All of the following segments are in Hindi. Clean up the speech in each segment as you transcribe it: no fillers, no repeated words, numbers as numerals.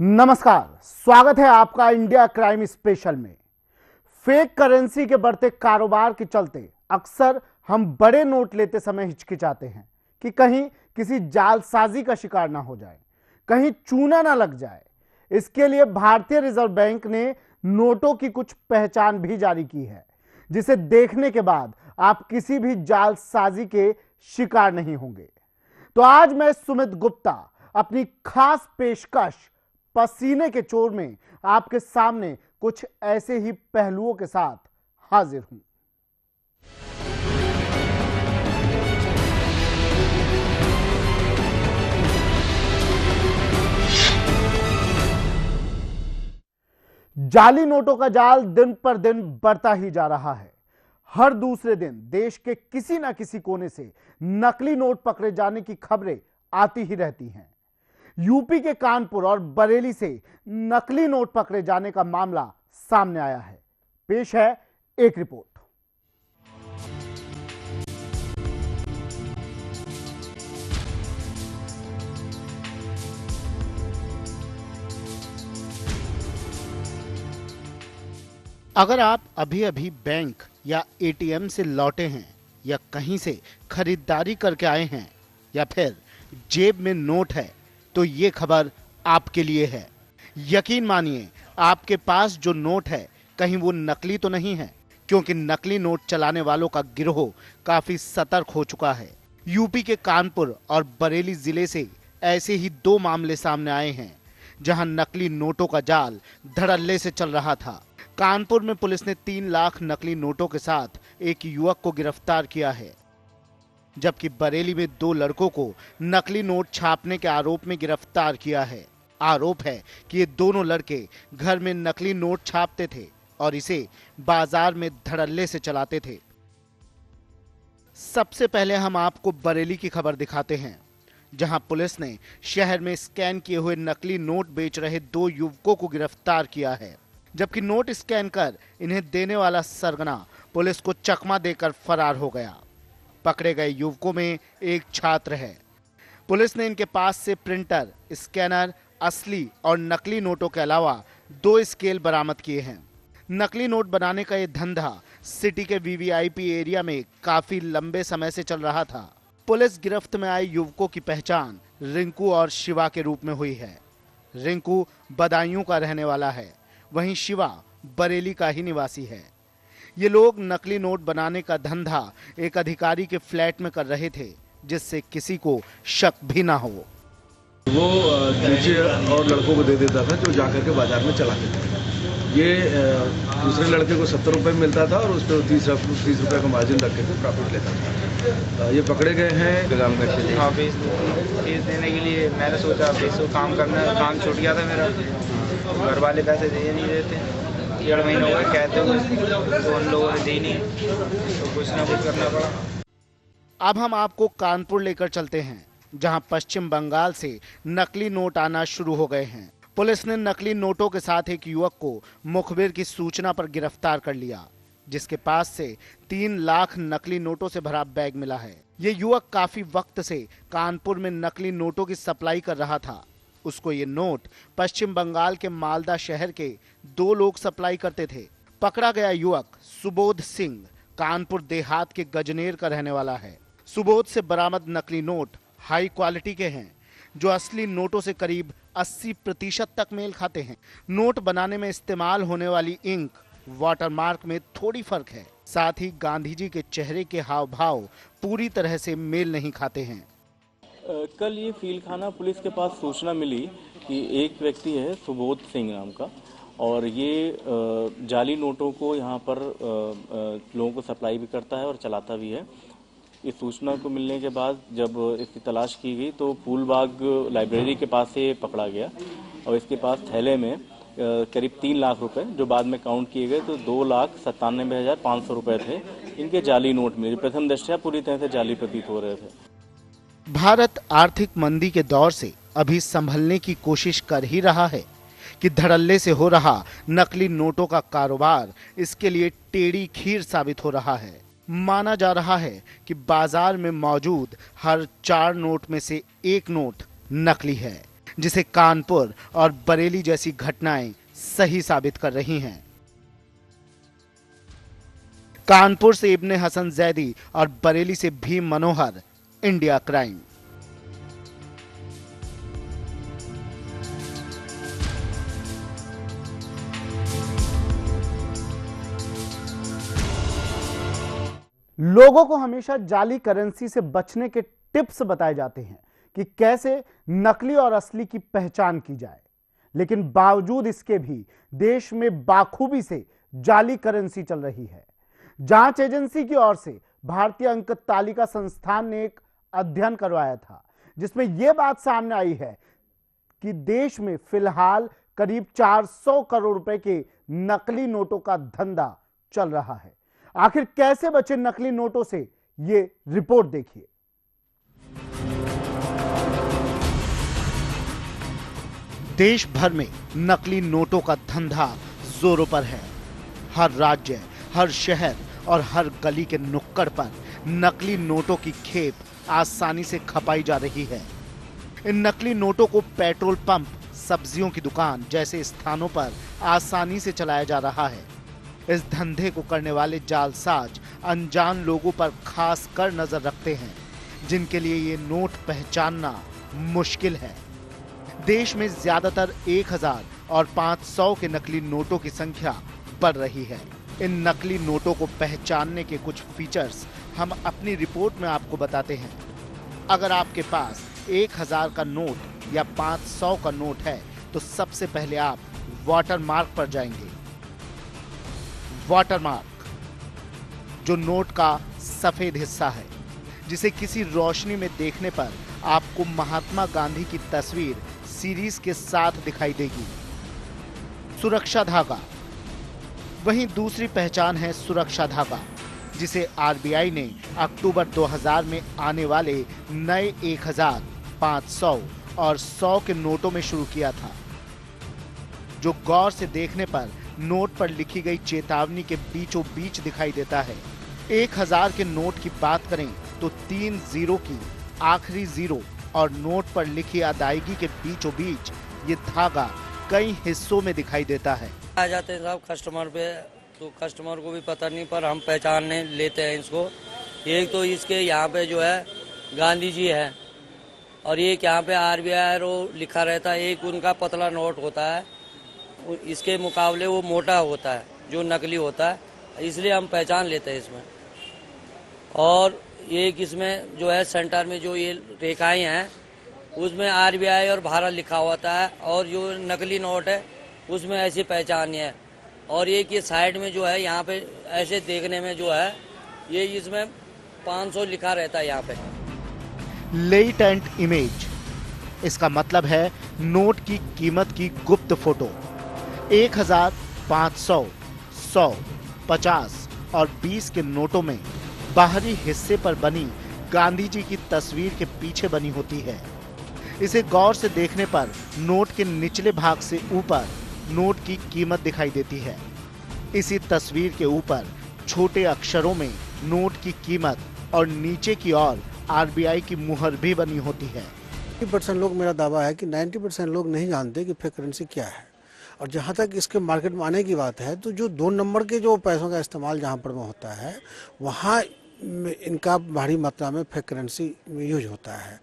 नमस्कार, स्वागत है आपका इंडिया क्राइम स्पेशल में। फेक करेंसी के बढ़ते कारोबार के चलते अक्सर हम बड़े नोट लेते समय हिचकिचाते हैं कि कहीं किसी जालसाजी का शिकार ना हो जाए, कहीं चूना ना लग जाए। इसके लिए भारतीय रिजर्व बैंक ने नोटों की कुछ पहचान भी जारी की है, जिसे देखने के बाद आप किसी भी जालसाजी के शिकार नहीं होंगे। तो आज मैं सुमित गुप्ता अपनी खास पेशकश पसीने के चोर में आपके सामने कुछ ऐसे ही पहलुओं के साथ हाजिर हूं। जाली नोटों का जाल दिन पर दिन बढ़ता ही जा रहा है। हर दूसरे दिन देश के किसी ना किसी कोने से नकली नोट पकड़े जाने की खबरें आती ही रहती हैं। यूपी के कानपुर और बरेली से नकली नोट पकड़े जाने का मामला सामने आया है। पेश है एक रिपोर्ट। अगर आप अभी अभी बैंक या एटीएम से लौटे हैं या कहीं से खरीदारी करके आए हैं या फिर जेब में नोट है तो ये खबर आपके लिए है। यकीन मानिए, आपके पास जो नोट है कहीं वो नकली तो नहीं है, क्योंकि नकली नोट चलाने वालों का गिरोह काफी सतर्क हो चुका है। यूपी के कानपुर और बरेली जिले से ऐसे ही दो मामले सामने आए हैं जहां नकली नोटों का जाल धड़ल्ले से चल रहा था। कानपुर में पुलिस ने 3 लाख नकली नोटों के साथ एक युवक को गिरफ्तार किया है, जबकि बरेली में 2 लड़कों को नकली नोट छापने के आरोप में गिरफ्तार किया है। आरोप है कि ये दोनों लड़के घर में नकली नोट छापते थे और इसे बाजार में धड़ल्ले से चलाते थे। सबसे पहले हम आपको बरेली की खबर दिखाते हैं, जहां पुलिस ने शहर में स्कैन किए हुए नकली नोट बेच रहे 2 युवकों को गिरफ्तार किया है, जबकि नोट स्कैन कर इन्हें देने वाला सरगना पुलिस को चकमा देकर फरार हो गया। पकड़े गए युवकों में एक छात्र है। पुलिस ने इनके पास से प्रिंटर, स्कैनर, असली और नकली नोटों के अलावा 2 स्केल बरामद किए हैं। नकली नोट बनाने का ये धंधा सिटी के वीवीआईपी एरिया में काफी लंबे समय से चल रहा था। पुलिस गिरफ्त में आए युवकों की पहचान रिंकू और शिवा के रूप में हुई है। रिंकू बदायूं का रहने वाला है, वहीं शिवा बरेली का ही निवासी है। ये लोग नकली नोट बनाने का धंधा एक अधिकारी के फ्लैट में कर रहे थे, जिससे किसी को शक भी ना हो। वो दूसरे और लड़कों को दे देता था जो जाकर के बाजार में चलाते थे। ये दूसरे लड़के को 70 रुपये मिलता था और उस पर 30 रुपये का मार्जिन रख के प्रॉफिट लेता था। ये पकड़े गए हैं काम करके लिए। हाँ, फीस देने के लिए मैंने सोचा फीस काम छूट गया था मेरा। घर वाले पैसे दे नहीं देते, 1.5 महीने हो गए कहते हुए, तो उन लोगों ने दी नहीं, तो कुछ ना कुछ करना पड़ा। अब हम आपको कानपुर लेकर चलते हैं, जहां पश्चिम बंगाल से नकली नोट आना शुरू हो गए हैं। पुलिस ने नकली नोटों के साथ एक युवक को मुखबिर की सूचना पर गिरफ्तार कर लिया, जिसके पास से 3 लाख नकली नोटों से भरा बैग मिला है। ये युवक काफी वक्त से कानपुर में नकली नोटों की सप्लाई कर रहा था। उसको ये नोट पश्चिम बंगाल के मालदा शहर के 2 लोग सप्लाई करते थे। पकड़ा गया युवक सुबोध सिंह कानपुर देहात के गजनेर का रहने वाला है। सुबोध से बरामद नकली नोट हाई क्वालिटी के हैं, जो असली नोटों से करीब 80% तक मेल खाते हैं। नोट बनाने में इस्तेमाल होने वाली इंक, वाटरमार्क में थोड़ी फर्क है। साथ ही गांधी जी के चेहरे के हाव भाव पूरी तरह से मेल नहीं खाते हैं। कल ये फीलखाना पुलिस के पास सूचना मिली कि एक व्यक्ति है सुबोध सिंह नाम का, और ये जाली नोटों को यहाँ पर लोगों को सप्लाई भी करता है और चलाता भी है। इस सूचना को मिलने के बाद जब इसकी तलाश की गई तो फूलबाग लाइब्रेरी के पास से पकड़ा गया, और इसके पास थैले में करीब 3 लाख रुपए, जो बाद में काउंट किए गए तो 2,97,500 रुपए थे, इनके जाली नोट मिले। प्रथम दृष्टया पूरी तरह से जाली प्रतीत हो रहे थे। भारत आर्थिक मंदी के दौर से अभी संभलने की कोशिश कर ही रहा है कि धड़ल्ले से हो रहा नकली नोटों का कारोबार इसके लिए टेढ़ी खीर साबित हो रहा है। माना जा रहा है कि बाजार में मौजूद हर 4 नोट में से 1 नोट नकली है, जिसे कानपुर और बरेली जैसी घटनाएं सही साबित कर रही हैं। कानपुर से इब्ने हसन जैदी और बरेली से भीम मनोहर, इंडिया क्राइम। लोगों को हमेशा जाली करेंसी से बचने के टिप्स बताए जाते हैं कि कैसे नकली और असली की पहचान की जाए, लेकिन बावजूद इसके भी देश में बाखूबी से जाली करेंसी चल रही है। जांच एजेंसी की ओर से भारतीय अंक तालिका संस्थान ने एक अध्ययन करवाया था, जिसमें यह बात सामने आई है कि देश में फिलहाल करीब 400 करोड़ रुपए के नकली नोटों का धंधा चल रहा है। आखिर कैसे बचे नकली नोटों से, ये रिपोर्ट देखिए। देश भर में नकली नोटों का धंधा जोरों पर है। हर राज्य, हर शहर और हर गली के नुक्कड़ पर नकली नोटों की खेप आसानी से खपाई जा रही है। इन नकली नोटों को पेट्रोल पंप, सब्जियों की दुकान जैसे स्थानों पर आसानी से चलाया जा रहा है। इस धंधे को करने वाले जालसाज अनजान लोगों पर खास कर नजर रखते हैं, जिनके लिए ये नोट पहचानना मुश्किल है। देश में ज्यादातर 1000 और 500 के नकली नोटों की संख्या बढ़ रही है। इन नकली नोटों को पहचानने के कुछ फीचर्स हम अपनी रिपोर्ट में आपको बताते हैं। अगर आपके पास 1000 का नोट या 500 का नोट है तो सबसे पहले आप वाटरमार्क पर जाएंगे। वाटरमार्क जो नोट का सफेद हिस्सा है, जिसे किसी रोशनी में देखने पर आपको महात्मा गांधी की तस्वीर सीरीज के साथ दिखाई देगी। सुरक्षा धागा, वहीं दूसरी पहचान है सुरक्षा धागा, जिसे आरबीआई ने अक्टूबर 2000 में आने वाले नए 1000, 500 और 100 के नोटों में शुरू किया था, जो गौर से देखने पर नोट पर लिखी गई चेतावनी के बीचों बीच दिखाई देता है। 1000 के नोट की बात करें तो 3 जीरो की आखिरी जीरो और नोट पर लिखी अदायगी के बीचों बीच ये धागा कई हिस्सों में दिखाई देता है। आ जाते हैं साहब कस्टमर पे, तो कस्टमर को भी पता नहीं, पर हम पहचानने लेते हैं इसको। एक तो इसके यहाँ पे जो है गांधी जी है, और एक यहाँ पे आरबीआई लिखा रहता है। एक उनका पतला नोट होता है, इसके मुकाबले वो मोटा होता है जो नकली होता है, इसलिए हम पहचान लेते हैं इसमें। और एक इसमें जो है सेंटर में जो ये रेखाएं हैं उसमें आरबीआई और भारत लिखा होता है, और जो नकली नोट है उसमें ऐसी पहचान है। और एक ये साइड में जो है यहाँ पे ऐसे देखने में जो है ये इसमें 500 लिखा रहता है यहाँ पे। लेटेंट इमेज, इसका मतलब है नोट की कीमत की गुप्त फोटो। 1000, 500, 100, 50 और 20 के नोटों में बाहरी हिस्से पर बनी गांधी जी की तस्वीर के पीछे बनी होती है। इसे गौर से देखने पर नोट के निचले भाग से ऊपर नोट की कीमत दिखाई देती है। इसी तस्वीर के ऊपर छोटे अक्षरों में नोट की कीमत और नीचे की ओर आरबीआई की मुहर भी बनी होती है। 90% लोग, मेरा दावा है कि 90% लोग नहीं जानते कि फेक करेंसी क्या है। और जहाँ तक इसके मार्केट में आने की बात है, तो जो 2 नंबर के जो पैसों का इस्तेमाल जहाँ पर होता है, वहाँ इनका भारी मात्रा में फेक करेंसी यूज होता है।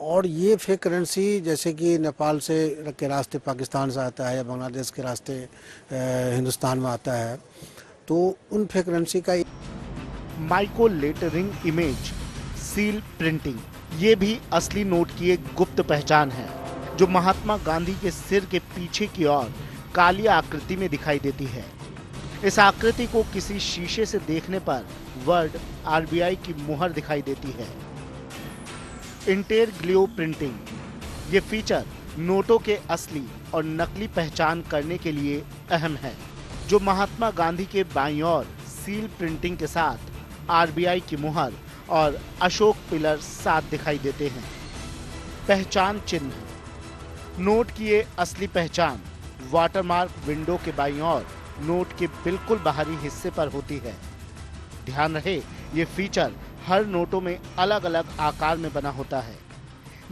और ये फेक करेंसी जैसे कि नेपाल से के रास्ते पाकिस्तान से आता है या बांग्लादेश के रास्ते हिंदुस्तान में आता है, तो उन फेक करेंसी का micro lettering image, seal printing, ये भी असली नोट की एक गुप्त पहचान है, जो महात्मा गांधी के सिर के पीछे की ओर काली आकृति में दिखाई देती है। इस आकृति को किसी शीशे से देखने पर वर्ड आरबीआई की मुहर दिखाई देती है। इंटेरग्लियो प्रिंटिंग, ये फीचर नोटों के असली और नकली पहचान करने के लिए अहम है, जो महात्मा गांधी के बाईं ओर सील प्रिंटिंग के साथ आरबीआई की मुहर और अशोक पिलर साथ दिखाई देते हैं। पहचान चिन्ह, नोट की ये असली पहचान वाटरमार्क विंडो के बाईं ओर नोट के बिल्कुल बाहरी हिस्से पर होती है। ध्यान रहे, ये फीचर हर नोटों में अलग अलग आकार में बना होता है।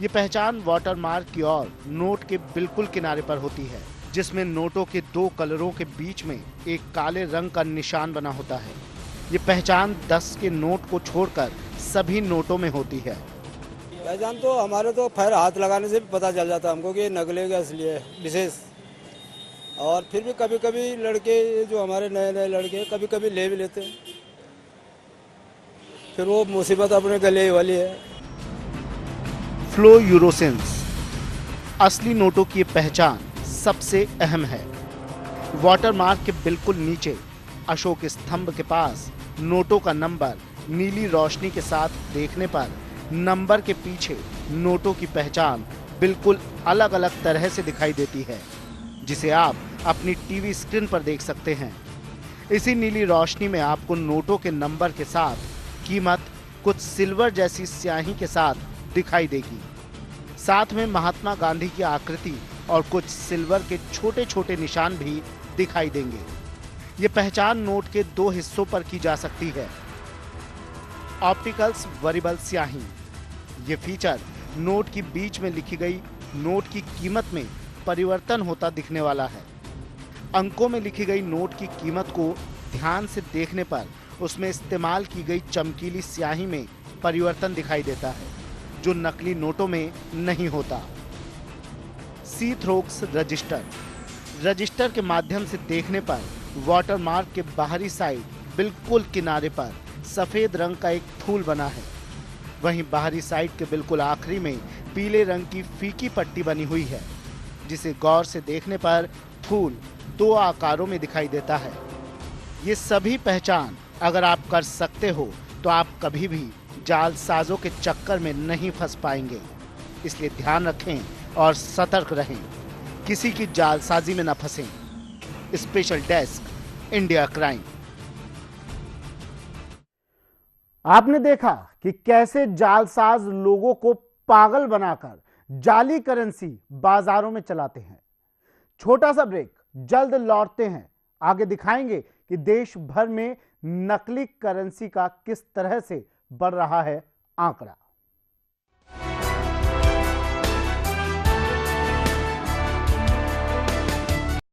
ये पहचान वाटरमार्क की ओर नोट के बिल्कुल किनारे पर होती है, जिसमें नोटों के 2 कलरों के बीच में एक काले रंग का निशान बना होता है। ये पहचान 10 के नोट को छोड़कर सभी नोटों में होती है। पहचान तो हमारे तो खैर हाथ लगाने से भी पता चल जाता हमको कि ये नकली है असली है विशेष। और फिर भी कभी कभी लड़के जो हमारे नए नए लड़के कभी कभी ले भी लेते हैं, फिर वो मुसीबत अपने गले वाली है। फ्लोरोसेंस असली नोटों की पहचान सबसे अहम है। वाटरमार्क के बिल्कुल नीचे अशोक स्तंभ के पास नोटों का नंबर नीली रोशनी के साथ देखने पर नंबर के पीछे नोटों की पहचान बिल्कुल अलग अलग तरह से दिखाई देती है, जिसे आप अपनी टीवी स्क्रीन पर देख सकते हैं। इसी नीली रोशनी में आपको नोटों के नंबर के साथ कीमत कुछ सिल्वर जैसी स्याही के साथ दिखाई देगी। साथ में महात्मा गांधी की आकृति और कुछ सिल्वर के छोटे छोटे निशान भी दिखाई देंगे। ये पहचान नोट के 2 हिस्सों पर की जा सकती है। ऑप्टिकल्स वेरिएबल स्याही, ये फीचर नोट की बीच में लिखी गई नोट की कीमत में परिवर्तन होता दिखने वाला है। अंकों में लिखी गई नोट की कीमत को ध्यान से देखने पर उसमें इस्तेमाल की गई चमकीली स्याही में परिवर्तन दिखाई देता है, जो नकली नोटों में नहीं होता। सीथ्रोक्स रजिस्टर के माध्यम से देखने पर वाटरमार्क के बाहरी साइड बिल्कुल किनारे पर सफेद रंग का एक फूल बना है। वहीं बाहरी साइड के बिल्कुल आखिरी में पीले रंग की फीकी पट्टी बनी हुई है, जिसे गौर से देखने पर फूल 2 आकारों में दिखाई देता है। ये सभी पहचान अगर आप कर सकते हो तो आप कभी भी जालसाजों के चक्कर में नहीं फंस पाएंगे। इसलिए ध्यान रखें और सतर्क रहें, किसी की जालसाजी में न फंसें। Special desk, India crime. आपने देखा कि कैसे जालसाज लोगों को पागल बनाकर जाली करेंसी बाजारों में चलाते हैं। छोटा सा ब्रेक, जल्द लौटते हैं। आगे दिखाएंगे कि देश भर में नकली करेंसी का किस तरह से बढ़ रहा है आंकड़ा।